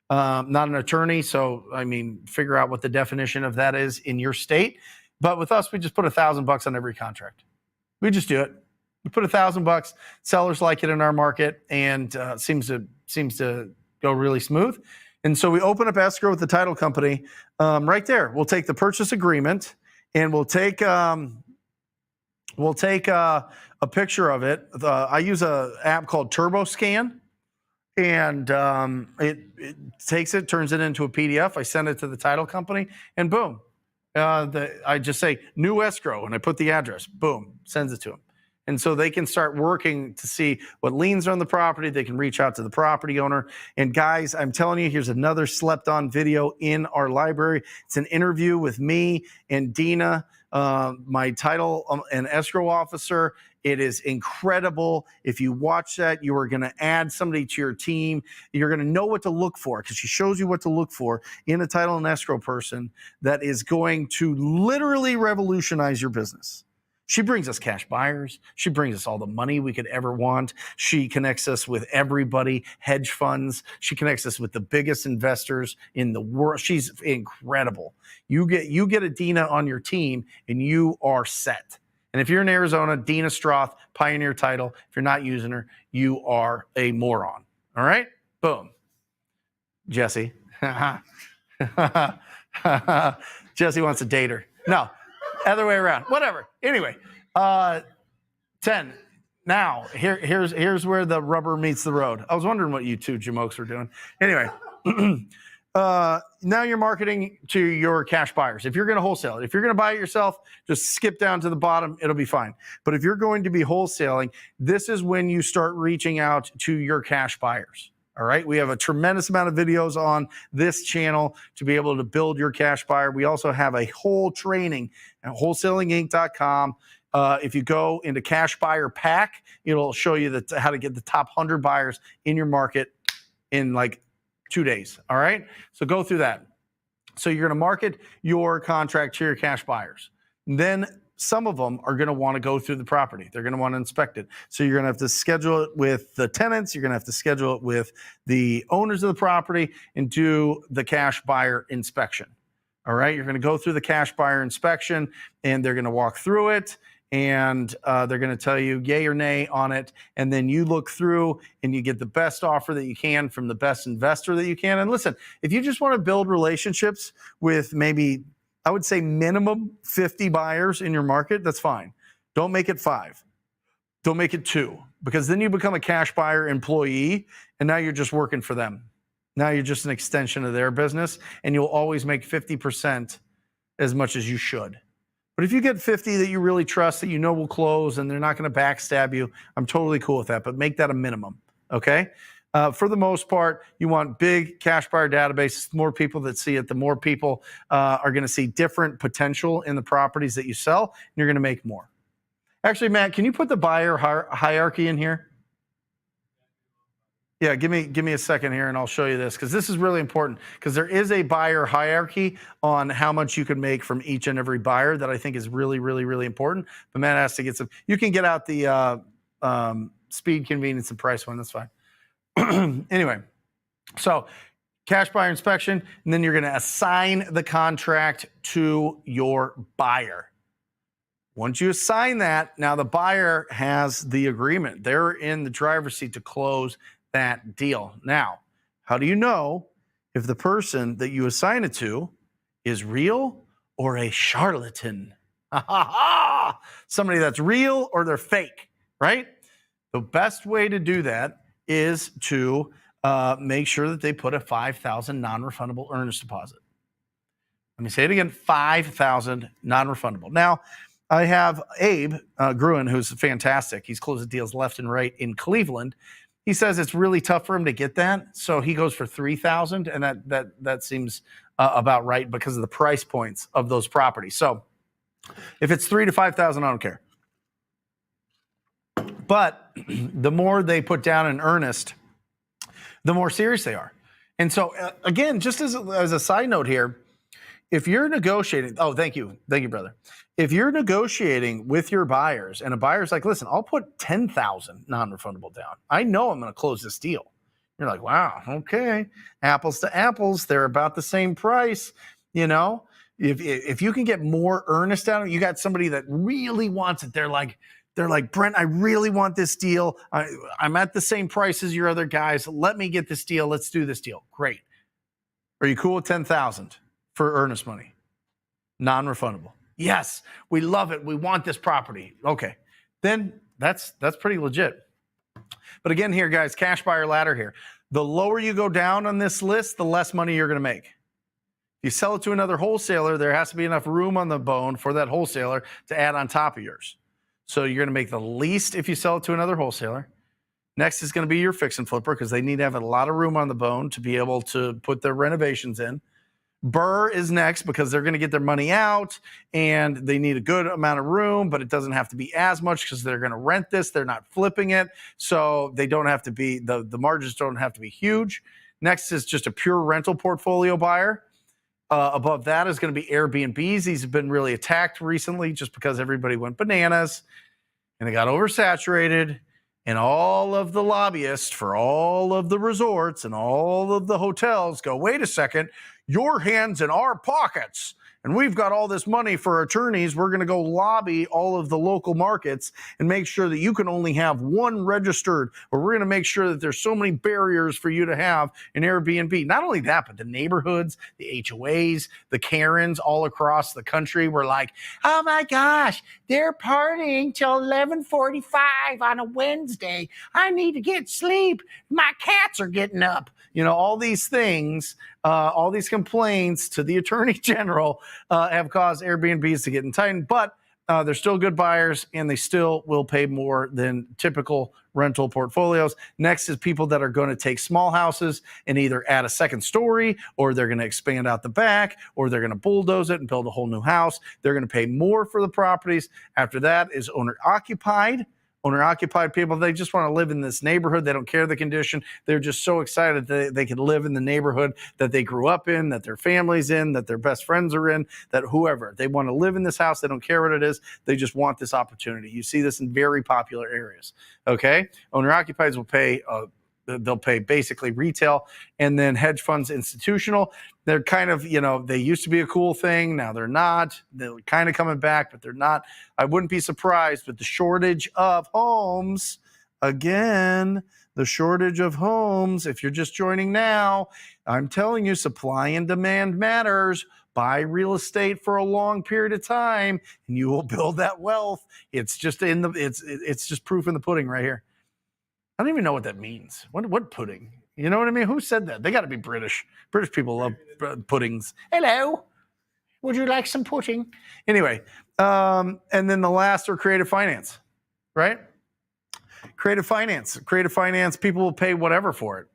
Speaker 1: Not an attorney, so I mean, figure out what the definition of that is in your state. But with us, we just put $1,000 on every contract. We just do it. We put $1,000. Sellers like it in our market, and seems to go really smooth. And so we open up escrow with the title company right there. We'll take the purchase agreement, and we'll take a picture of it. I use an app called TurboScan, and it takes it, turns it into a PDF. I send it to the title company, and boom. I just say new escrow, and I put the address. Boom, sends it to them. And so they can start working to see what liens are on the property. They can reach out to the property owner. And guys, I'm telling you, here's another slept on video in our library. It's an interview with me and Dina, my title and escrow officer. It is incredible. If you watch that, you are going to add somebody to your team. You're going to know what to look for, because she shows you what to look for in a title and escrow person that is going to literally revolutionize your business. She brings us cash buyers. She brings us all the money we could ever want. She connects us with everybody, hedge funds. She connects us with the biggest investors in the world. She's incredible. You get a Dina on your team, and you are set. And if you're in Arizona, Dina Stroth, Pioneer Title. If you're not using her, you are a moron. All right? Boom. Jesse. Jesse wants to date her. No. Other way around. Whatever. Anyway, 10. Now, here's where the rubber meets the road. I was wondering what you two jamokes were doing. Anyway, now you're marketing to your cash buyers. If you're going to wholesale it, if you're going to buy it yourself, just skip down to the bottom. It'll be fine. But if you're going to be wholesaling, this is when you start reaching out to your cash buyers. All right. We have a tremendous amount of videos on this channel to be able to build your cash buyer. We also have a whole training at wholesalinginc.com. If you go into cash buyer pack, it'll show you how to get the top 100 buyers in your market in like 2 days. All right. So go through that. So you're going to market your contract to your cash buyers. Then some of them are going to want to go through the property. They're going to want to inspect it. So you're going to have to schedule it with the tenants. You're going to have to schedule it with the owners of the property and do the cash buyer inspection. All right. You're going to go through the cash buyer inspection, and they're going to walk through it, and they're going to tell you yay or nay on it. And then you look through and you get the best offer that you can from the best investor that you can. And listen, if you just want to build relationships with maybe, I would say minimum 50 buyers in your market, that's fine. Don't make it 5. Don't make it 2, because then you become a cash buyer employee, and now you're just working for them. Now you're just an extension of their business, and you'll always make 50% as much as you should. But if you get 50 that you really trust, that you know will close and they're not going to backstab you, I'm totally cool with that. But make that a minimum, okay? For the most part, you want big cash buyer databases. The more people that see it, the more people are going to see different potential in the properties that you sell, and you're going to make more. Actually, Matt, can you put the buyer hierarchy in here? Yeah, give me a second here and I'll show you this, because this is really important, because there is a buyer hierarchy on how much you can make from each and every buyer that I think is really, really, really important. But Matt has to get some. You can get out the speed, convenience, and price one. That's fine. Anyway, so cash buyer inspection, and then you're going to assign the contract to your buyer. Once you assign that, now the buyer has the agreement. They're in the driver's seat to close that deal. Now, how do you know if the person that you assign it to is real or a charlatan? Somebody that's real or they're fake, right? The best way to do that is to make sure that they put a $5,000 non-refundable earnest deposit. Let me say it again, $5,000 non-refundable. Now, I have Abe Gruen, who's fantastic. He's closed deals left and right in Cleveland. He says it's really tough for him to get that, so he goes for $3,000, and that seems about right because of the price points of those properties. So if it's $3,000 to $5,000, I don't care. But the more they put down in earnest, the more serious they are. And so again, just as a side note here, if you're negotiating, thank you, brother. If you're negotiating with your buyers and a buyer's like, listen, I'll put $10,000 non-refundable down. I know I'm going to close this deal. You're like, wow, okay. Apples to apples, they're about the same price. You know, if you can get more earnest out of it, you got somebody that really wants it. They're like, Brent, I really want this deal. I'm at the same price as your other guys. Let me get this deal. Let's do this deal. Great. Are you cool with $10,000 for earnest money? Non-refundable. Yes, we love it. We want this property. Okay, then that's pretty legit. But again here, guys, cash buyer ladder here. The lower you go down on this list, the less money you're going to make. If you sell it to another wholesaler, there has to be enough room on the bone for that wholesaler to add on top of yours. So you're going to make the least if you sell it to another wholesaler. Next is going to be your fix and flipper, because they need to have a lot of room on the bone to be able to put their renovations in. Burr is next, because they're going to get their money out and they need a good amount of room, but it doesn't have to be as much because they're going to rent this. They're not flipping it. So they don't have to be, the margins don't have to be huge. Next is just a pure rental portfolio buyer. Above that is going to be Airbnbs. These have been really attacked recently just because everybody went bananas and they got oversaturated. And all of the lobbyists for all of the resorts and all of the hotels go, wait a second, your hands in our pockets. And we've got all this money for attorneys. We're going to go lobby all of the local markets and make sure that you can only have one registered, or we're going to make sure that there's so many barriers for you to have an Airbnb. Not only that, but the neighborhoods, the HOAs, the Karens all across the country were like, oh my gosh, they're partying till 11:45 on a Wednesday. I need to get sleep. My cats are getting up. You know, all these things, all these complaints to the Attorney General have caused Airbnbs to get entitled, but they're still good buyers and they still will pay more than typical rental portfolios. Next is people that are going to take small houses and either add a second story, or they're going to expand out the back, or they're going to bulldoze it and build a whole new house. They're going to pay more for the properties. After that is owner-occupied. Owner-occupied people, they just want to live in this neighborhood. They don't care the condition. They're just so excited that they can live in the neighborhood that they grew up in, that their family's in, that their best friends are in, that whoever. They want to live in this house. They don't care what it is. They just want this opportunity. You see this in very popular areas, okay? Owner-occupieds will pay they'll pay basically retail, and then hedge funds, institutional. They're kind of, you know, they used to be a cool thing. Now they're not. They're kind of coming back, but they're not. I wouldn't be surprised with the shortage of homes. Again, the shortage of homes. If you're just joining now, I'm telling you, supply and demand matters. Buy real estate for a long period of time, and you will build that wealth. It's just it's just proof in the pudding right here. I don't even know what that means. What pudding? You know what I mean? Who said that? They got to be British. British people love puddings. Hello. Would you like some pudding? Anyway, and then the last are creative finance, right? Creative finance, people will pay whatever for it.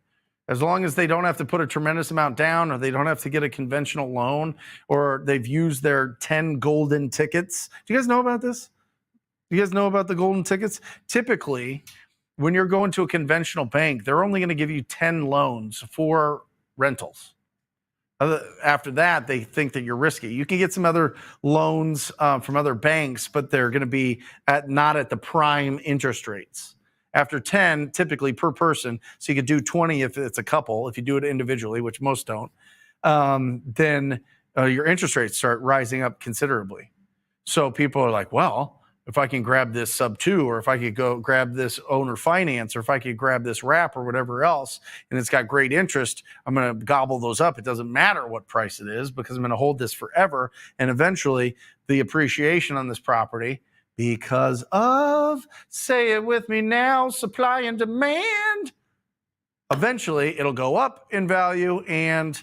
Speaker 1: As long as they don't have to put a tremendous amount down, or they don't have to get a conventional loan, or they've used their 10 golden tickets. Do you guys know about this? Do you guys know about the golden tickets? Typically, when you're going to a conventional bank, they're only going to give you 10 loans for rentals. After that, they think that you're risky. You can get some other loans from other banks, but they're going to be not at the prime interest rates. After 10, typically per person, so you could do 20 if it's a couple. If you do it individually, which most don't, then your interest rates start rising up considerably. So people are like, well, if I can grab this sub 2, or if I could go grab this owner finance, or if I could grab this wrap or whatever else, and it's got great interest, I'm going to gobble those up. It doesn't matter what price it is, because I'm going to hold this forever. And eventually the appreciation on this property, because of, say it with me now, supply and demand, eventually it'll go up in value, and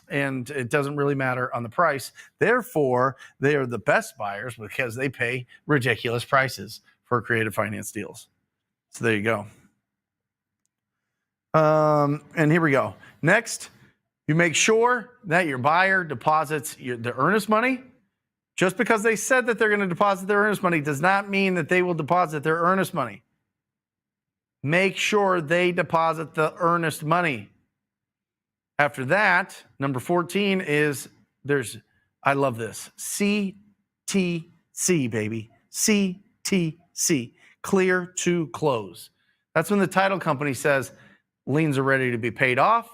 Speaker 1: it doesn't really matter on the price. Therefore, they are the best buyers because they pay ridiculous prices for creative finance deals. So there you go. And here we go. Next, you make sure that your buyer deposits the earnest money. Just because they said that they're going to deposit their earnest money does not mean that they will deposit their earnest money. Make sure they deposit the earnest money. After that, number 14 is I love this, CTC, baby. CTC, clear to close. That's when the title company says liens are ready to be paid off.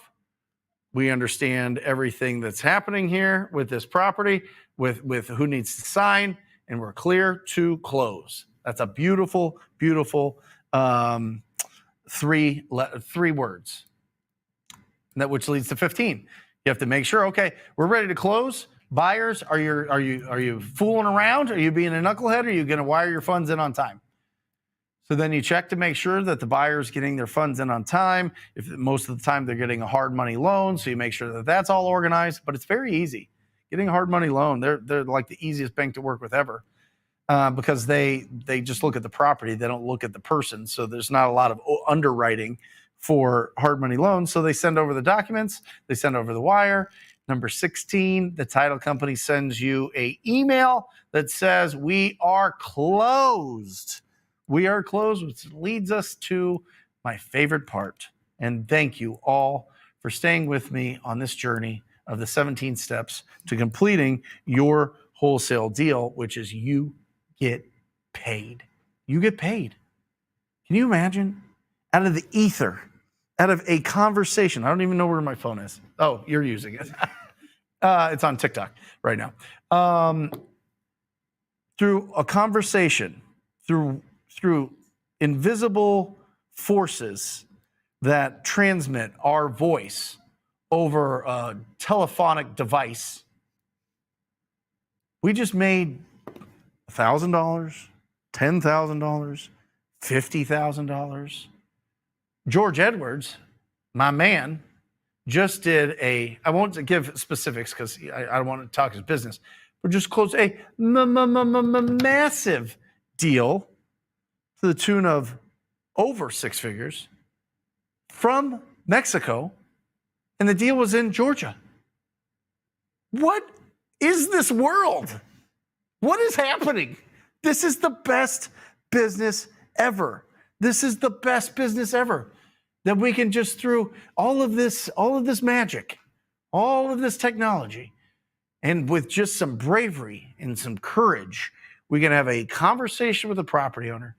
Speaker 1: We understand everything that's happening here with this property, with who needs to sign, and we're clear to close. That's a beautiful, beautiful three words. Which leads to 15. You have to make sure, okay, we're ready to close. Buyers, are you fooling around? Are you being a knucklehead? Or are you going to wire your funds in on time? So then you check to make sure that the buyer is getting their funds in on time. If most of the time they're getting a hard money loan, so you make sure that that's all organized. But it's very easy. Getting a hard money loan, they're like the easiest bank to work with ever, because they just look at the property. They don't look at the person. So there's not a lot of underwriting for hard money loans. So they send over the documents, they send over the wire. Number 16, the title company sends you an email that says we are closed. We are closed, which leads us to my favorite part. And thank you all for staying with me on this journey of the 17 steps to completing your wholesale deal, which is you get paid. You get paid. Can you imagine? Out of the ether, out of a conversation. I don't even know where my phone is. Oh, you're using it. It's on TikTok right now. Through a conversation, through invisible forces that transmit our voice over a telephonic device, we just made $1,000, $10,000, $50,000. George Edwards, my man, just did I won't give specifics because I don't want to talk his business, but just closed a massive deal to the tune of over 6 figures from Mexico, and the deal was in Georgia. What is this world? What is happening? This is the best business ever. This is the best business ever, that we can just, through all of this magic, all of this technology, and with just some bravery and some courage, we can have a conversation with a property owner.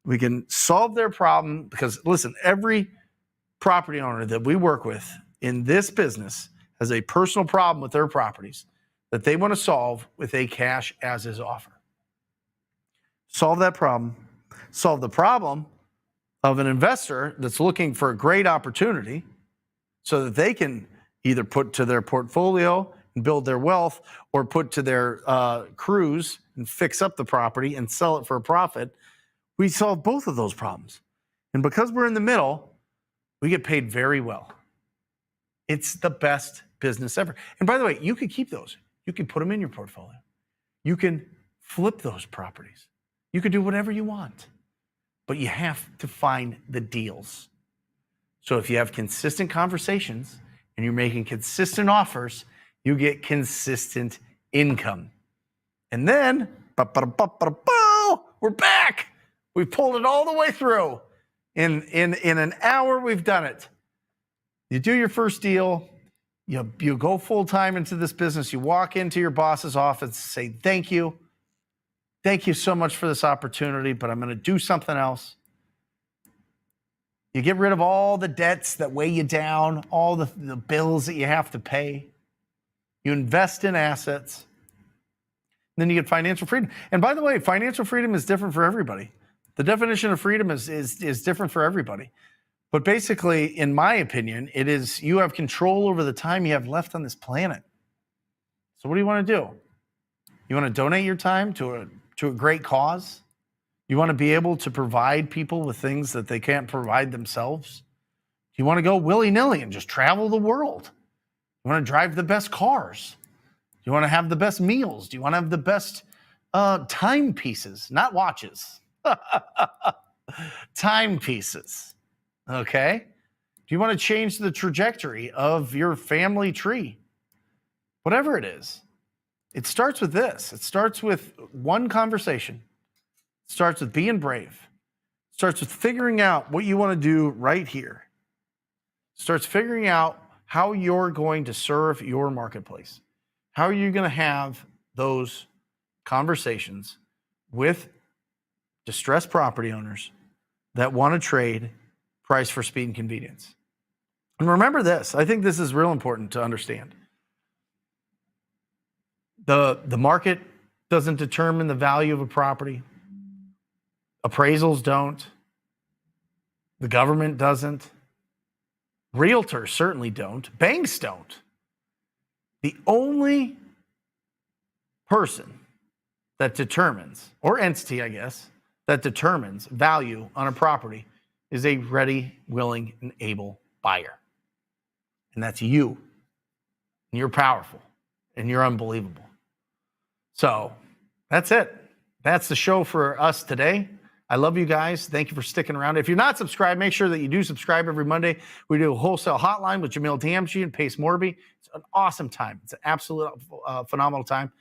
Speaker 1: We can solve their problem, because listen, every property owner that we work with in this business has a personal problem with their properties that they want to solve with a cash as is offer. Solve that problem. Solve the problem of an investor that's looking for a great opportunity so that they can either put to their portfolio and build their wealth, or put to their cruise and fix up the property and sell it for a profit. We solve both of those problems. And because we're in the middle, we get paid very well. It's the best business ever. And by the way, you could keep those. You can put them in your portfolio. You can flip those properties. You can do whatever you want, but you have to find the deals. So if you have consistent conversations and you're making consistent offers, you get consistent income. And then, we're back. We pulled it all the way through. In an hour, we've done it. You do your first deal. You go full time into this business. You walk into your boss's office and say, thank you. Thank you so much for this opportunity, but I'm going to do something else. You get rid of all the debts that weigh you down, all the bills that you have to pay. You invest in assets. Then you get financial freedom. And by the way, financial freedom is different for everybody. The definition of freedom is different for everybody. But basically, in my opinion, it is you have control over the time you have left on this planet. So what do you want to do? You want to donate your time to a great cause? You want to be able to provide people with things that they can't provide themselves? You want to go willy-nilly and just travel the world? You want to drive the best cars? Do you want to have the best meals? Do you want to have the best timepieces, not watches? Timepieces, okay? Do you want to change the trajectory of your family tree? Whatever it is, it starts with this. It starts with one conversation. It starts with being brave. It starts with figuring out what you want to do right here. It starts figuring out how you're going to serve your marketplace. How are you going to have those conversations with distressed property owners that want to trade price for speed and convenience? And remember this, I think this is real important to understand. The market doesn't determine the value of a property. Appraisals don't. The government doesn't. Realtors certainly don't. Banks don't. The only person that determines, or entity, I guess, that determines value on a property is a ready, willing, and able buyer. And that's you. And you're powerful. And you're unbelievable. So that's it. That's the show for us today. I love you guys. Thank you for sticking around. If you're not subscribed, make sure that you do subscribe every Monday. We do a wholesale hotline with Jamil Damji and Pace Morby. It's an awesome time. It's an absolute phenomenal time.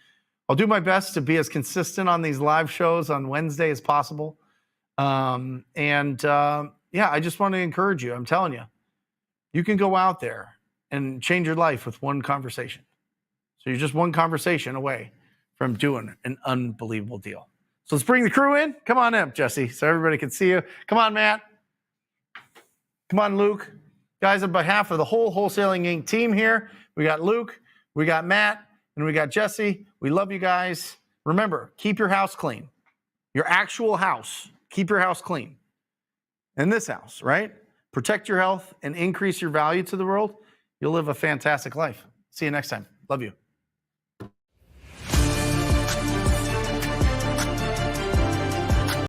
Speaker 1: I'll do my best to be as consistent on these live shows on Wednesday as possible. Yeah, I just want to encourage you. I'm telling you, you can go out there and change your life with one conversation. So you're just one conversation away from doing an unbelievable deal. So let's bring the crew in. Come on in, Jesse, so everybody can see you. Come on, Matt. Come on, Luke. Guys, on behalf of the whole Wholesaling Inc. team here, we got Luke, we got Matt, and we got Jesse. We love you guys. Remember, keep your house clean. Your actual house. Keep your house clean. And this house, right? Protect your health and increase your value to the world. You'll live a fantastic life. See you next time. Love you.